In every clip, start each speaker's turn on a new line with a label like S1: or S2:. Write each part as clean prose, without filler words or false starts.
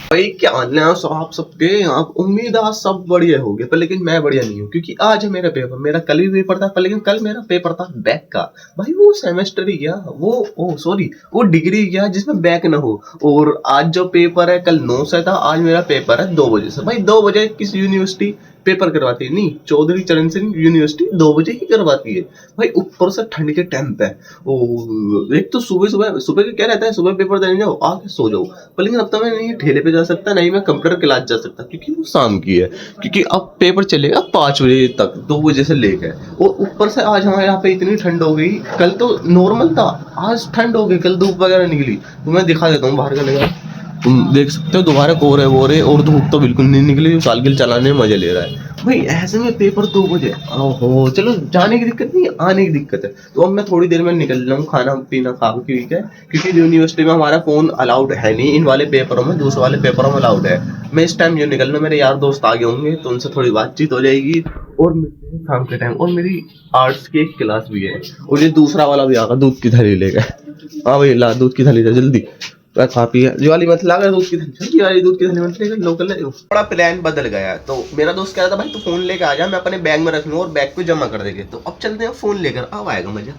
S1: भाई क्या हाल है आप सबके। आप उम्मीद आज सब बढ़िया हो गया, पर लेकिन मैं बढ़िया नहीं हूँ क्योंकि आज है मेरा पेपर। मेरा कल भी पेपर था, पर लेकिन कल मेरा पेपर था बैक का। भाई वो सेमेस्टर ही गया, वो डिग्री गया जिसमें बैक ना हो। और आज जो पेपर है कल 9 से था, आज मेरा पेपर है 2 बजे से। भाई 2 बजे किस यूनिवर्सिटी पेपर करवाती है? नहीं, चौधरी चरण सिंह यूनिवर्सिटी 2 बजे ही करवाती है। भाई ऊपर से ठंड के टाइम पे एक तो सुबह सुबह सुबह के क्या रहता है, सुबह पेपर देने जाओ आके सो जाओ। पर लेकिन अब तो मैं नहीं ठेले पे जा सकता, नहीं मैं कंप्यूटर क्लास जा सकता क्योंकि वो शाम की है। क्योंकि अब पेपर चलेगा 5 बजे तक, 2 बजे से लेकर। और ऊपर से आज हमारे यहाँ पे इतनी ठंड हो गई। कल तो नॉर्मल था, आज ठंड हो गई। कल धूप वगैरह निकली तो मैं दिखा देता हूँ बाहर का नजारा। तुम देख सकते हो दोबारा कोहरे वोरे, और धूप तो बिल्कुल नहीं निकली। सालगिल चलाने में मजे ले रहा है भाई। ऐसे में पेपर 2 बजे, ओहो चलो जाने की दिक्कत नहीं, आने की दिक्कत है। तो अब मैं थोड़ी देर में निकल रहा हूँ खाना पीना खा के, ठीक है। क्योंकि यूनिवर्सिटी में हमारा फोन अलाउड है नहीं, इन वाले पेपरों में, दूसरे वाले पेपरों में अलाउड है। मैं इस टाइम जो निकल रहा हूँ, मेरे यार दोस्त आगे होंगे तो उनसे थोड़ी बातचीत हो जाएगी और मिलते हैं शाम के टाइम। और मेरी आर्ट्स की एक क्लास भी है, और ये दूसरा वाला भी आगा दूध की थैली लेकर। हाँ भाई ला दूध की थैली दे जल्दी। खा पी जो वाली मत ला दूध की थैली, वाली दूध की थैली मत लेकर लोकल है। बड़ा प्लान बदल गया। तो मेरा दोस्त कह रहा था भाई तू फोन लेकर आ जा, मैं अपने बैग में रख लूँ और बैग को जमा कर देंगे। तो अब चलते हैं फोन लेकर, अब आएगा मजा।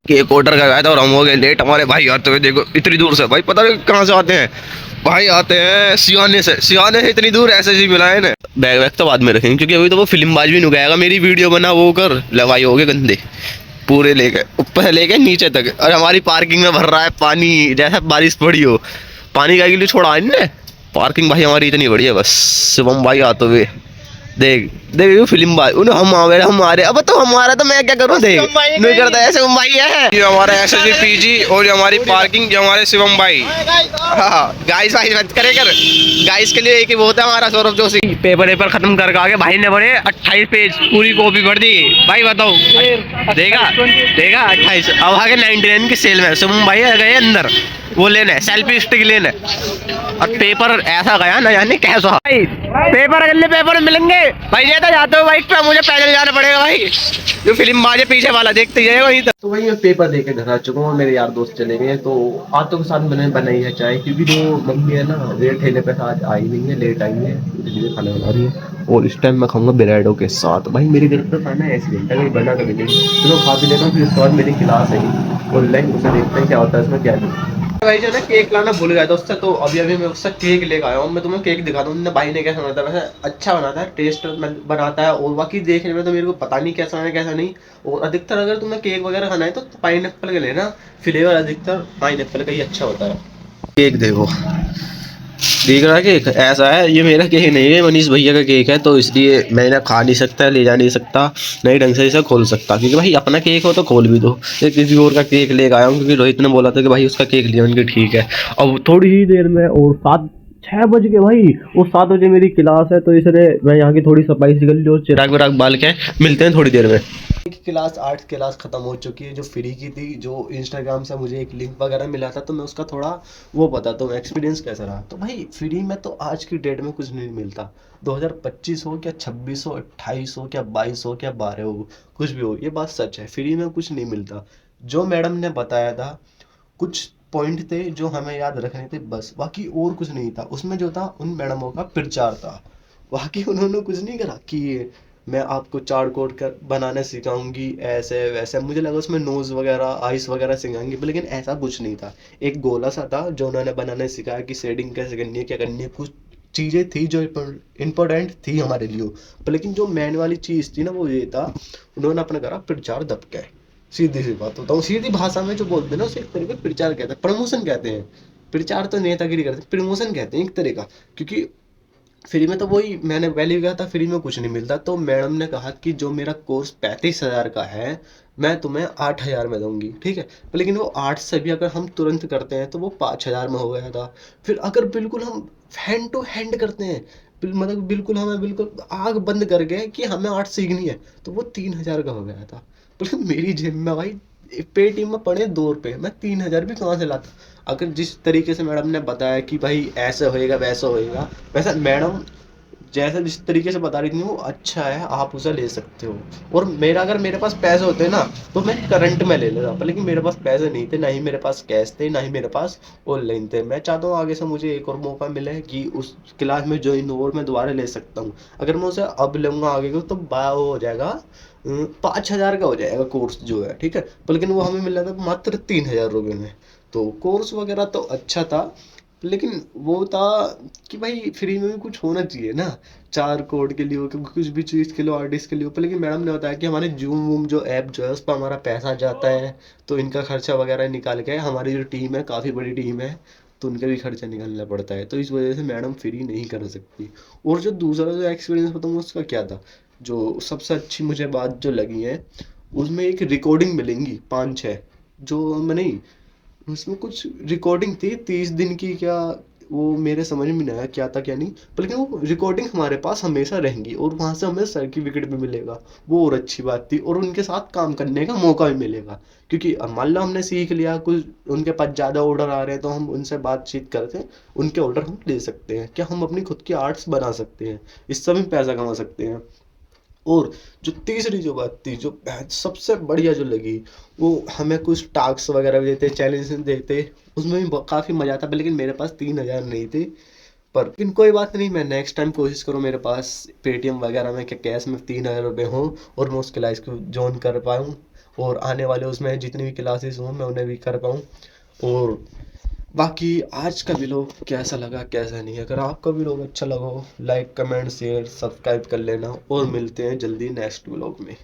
S1: केक ऑर्डर करवाया था और हम हो गए लेट। हमारे भाई आते हुए देखो इतनी दूर से, भाई पता नहीं कहाँ से आते हैं। भाई आते हैं सियाने से, सियाने से इतनी दूर ऐसे ही मिलाए ना। बैग वैग तो बाद में रखेंगे क्योंकि अभी तो वो फिल्म बाज भी नुकाएगा। मेरी वीडियो बना वो कर, लवाई हो गए गंदे पूरे, लेके ऊपर से लेके नीचे तक। और हमारी पार्किंग में भर रहा है पानी जैसा बारिश पड़ी हो। पानी का के लिए छोड़ा है ना पार्किंग। भाई हमारी इतनी बढ़िया, बस शिवम भाई आते हुए देख देख फिल्म भाई उन्हें हम हमारे अब तो हमारा तो मैं क्या करूँ, देख नहीं करता ऐसे भाई है। ये हमारा एसएससी पीजी और ये हमारी पार्किंग, जो हमारे शिवम भाई। हाँ गाइस भाई मत करे कर, गाइस के लिए एक ही बहुत है हमारा सौरभ जोशी। पेपर खत्म कर आगे भाई ने बड़े 28 पेज पूरी कॉपी भर दी। भाई बताओ देगा 28। अब आगे 99 की सेल में शिवम भाई गए अंदर वो लेने सेल्फी स्टिक लेने। और पेपर ऐसा गया ना जाने कैसा। भाई पेपर अगले पेपर मिलेंगे भाई। ये तो जाते हो भाई, मुझे पैदल जाना पड़ेगा भाई। जो फिल्म बाजे पीछे वाला देखते जाएगा वहीं तक। तो भाई मैं पेपर देके घर आ चुका हूँ, मेरे यार दोस्त चले गए। तो आतों के साथ मैंने बनाई है चाय, क्योंकि जो मम्मी है ना वे ठेले पे आज आई नहीं है, लेट आई है, इसलिए खाना बना रही है। और इस टाइम मैं खाऊंगा ब्रेडों के साथ। भाई मेरे घर पे खाना ऐसे घंटा कहीं बना कभी नहीं। चलो खा भी लेता हूँ, फिर उसके बाद मेरी क्लास है ऑनलाइन, उसे देखते हैं क्या होता है इसमें क्या नहीं। भाई जो ना केक लाना भूल गया था उससे, तो अभी मैं उससे केक लेकर आया हूँ। मैं तुम्हें केक दिखा दूँ भाई ने कैसा बनाता है। वैसे अच्छा बनाता है, टेस्ट बनाता है, और बाकी देखने में तो मेरे को पता नहीं कैसा है कैसा नहीं। और अधिकतर अगर तुम्हें केक वगैरह खाना है तो पाइनएप्पल का लेना, फ्लेवर अधिकतर पाइनएप्पल का ही अच्छा होता है। केक देखो देख रहा है, केक ऐसा है। ये मेरा केक नहीं है, मनीष भैया का केक है, तो इसलिए मैं ना खा नहीं सकता, ले जा नहीं सकता, नहीं ढंग से इसे खोल सकता। क्योंकि भाई अपना केक हो तो खोल भी दो। ये किसी और का केक लेकर आया हूँ क्योंकि रोहित ने बोला था कि भाई उसका केक लिया, उनके ठीक है। अब थोड़ी ही देर में, और 6 बज गए भाई, और 7 बजे मेरी क्लास है, तो इसलिए मैं यहाँ की थोड़ी सफाई सी कर ली और चिराग विराग बाल के मिलते हैं थोड़ी देर में। क्लास 8 क्लास खत्म हो चुकी है, जो फ्री की थी, जो इंस्टाग्राम से मुझे एक लिंक वगैरह मिला था, तो मैं उसका थोड़ा वो बताता हूँ एक्सपीरियंस कैसा रहा। तो भाई फ्री में तो आज की डेट में कुछ नहीं मिलता। 2025 हो क्या 26 हो 28 हो क्या 22 हो क्या 12 हो, कुछ भी हो, ये बात सच है, फ्री में कुछ नहीं मिलता। जो मैडम ने बताया था कुछ पॉइंट थे जो हमें याद रखने थे बस, बाकी और कुछ नहीं था उसमें। जो था उन मैडमों का प्रचार था, बाकी उन्होंने कुछ नहीं करा कि मैं आपको चार्ट कोड कर बनाना सिखाऊंगी ऐसे वैसे। मुझे लगा उसमें नोज़ वगैरह आइस वगैरह सिखाएंगे, लेकिन ऐसा कुछ नहीं था। एक गोला सा था जो उन्होंने बनाने सिखाया कि शेडिंग कैसे करनी है, क्या करनी है, कुछ चीज़ें थी जो इम्पोर्टेंट थी हमारे लिए। पर लेकिन जो मेन वाली चीज़ थी ना वो ये था, उन्होंने अपना करा प्रचार दबके। सीधी सी बात होता हूँ, सीधी भाषा में जो बोलते हैं ना उसे एक तरीके प्रचार कहते हैं, प्रमोशन कहते हैं। प्रचार तो नेतागिरी करते हैं, प्रमोशन कहते हैं एक तरह का। क्योंकि फ्री में तो वही मैंने पहले भी कहा था, फ्री में कुछ नहीं मिलता। तो मैडम ने कहा कि जो मेरा कोर्स 35,000 का है मैं तुम्हें 8,000 में दूंगी, ठीक है। लेकिन वो 8 से भी अगर हम तुरंत करते हैं तो वो 5,000 में हो गया था। फिर अगर बिल्कुल हम हैंड टू हैंड करते हैं, मतलब बिल्कुल हमें बिल्कुल आग बंद कर गए कि हमें आर्ट सीखनी है, तो वो 3,000 का हो गया था। तो मेरी जेब में भाई पेटीएम में पड़े 2 रुपये, मैं 3,000 भी कहाँ से लाता। अगर जिस तरीके से मैडम ने बताया कि भाई ऐसे होएगा वैसा होएगा, वैसा मैडम जैसे जिस तरीके से बता रही थी वो अच्छा है, आप उसे ले सकते हो। और मेरा अगर मेरे पास पैसे होते ना तो मैं करंट में ले लेता, पर लेकिन मेरे पास पैसे नहीं थे, ना ही मेरे पास कैश थे, ना ही मेरे पास ऑनलाइन थे। मैं चाहता हूँ आगे से मुझे एक और मौका मिले कि उस क्लास में ज्वाइन हो और मैं दोबारा ले सकता हूँ। अगर मैं उसे अब लूँगा आगे को तो वो हो जाएगा 5,000 का हो जाएगा कोर्स जो है, ठीक है। पर लेकिन वो हमें मिल रहा था मात्र 3,000 रुपये में। तो कोर्स वगैरह तो अच्छा था, लेकिन वो था कि भाई फ्री में भी कुछ होना चाहिए ना। 4 कोड के लिए हो कि कुछ भी चीज़ के लिए आर्टिस्ट के लिए हो। पर लेकिन मैडम ने बताया कि हमारे जूम वूम जो ऐप जो है उस पर हमारा पैसा जाता है, तो इनका खर्चा वगैरह निकाल के हमारी जो टीम है काफ़ी बड़ी टीम है, तो उनका भी खर्चा निकालना पड़ता है, तो इस वजह से मैडम फ्री नहीं कर सकती। और जो दूसरा जो एक्सपीरियंस बताऊँ उसका क्या था, जो सबसे अच्छी मुझे बात जो लगी है, उसमें एक रिकॉर्डिंग मिलेंगी 5-6, जो नहीं, उसमें कुछ रिकॉर्डिंग थी 30 दिन की क्या, वो मेरे समझ में नहीं आया क्या था क्या नहीं। पर लेकिन वो रिकॉर्डिंग हमारे पास हमेशा रहेंगी और वहाँ से हमें सर्टिफिकेट भी मिलेगा, वो और अच्छी बात थी। और उनके साथ काम करने का मौका भी मिलेगा, क्योंकि अब मान लो हमने सीख लिया कुछ, उनके पास ज़्यादा ऑर्डर आ रहे हैं तो हम उनसे बातचीत करके उनके ऑर्डर हम ले सकते हैं, क्या हम अपनी खुद की आर्ट्स बना सकते हैं, इससे भी पैसा कमा सकते हैं। और जो तीसरी जो बात थी, जो सबसे बढ़िया जो लगी, वो हमें कुछ टास्क वगैरह भी देते, चैलेंज देते, उसमें भी काफ़ी मज़ा आता। पर लेकिन मेरे पास 3,000 नहीं थे। पर लेकिन कोई बात नहीं, मैं नेक्स्ट टाइम कोशिश करूँ मेरे पास पेटीएम वगैरह में क्या कैश में 3,000 रुपये हों और मैं उस क्लास को ज्वाइन कर पाऊँ, और आने वाले उसमें जितनी भी क्लासेस हों मैं उन्हें भी कर पाऊँ। और बाकी आज का व्लॉग कैसा लगा कैसा नहीं, अगर आपका व्लॉग अच्छा लगा हो लाइक कमेंट शेयर सब्सक्राइब कर लेना, और मिलते हैं जल्दी नेक्स्ट व्लॉग में।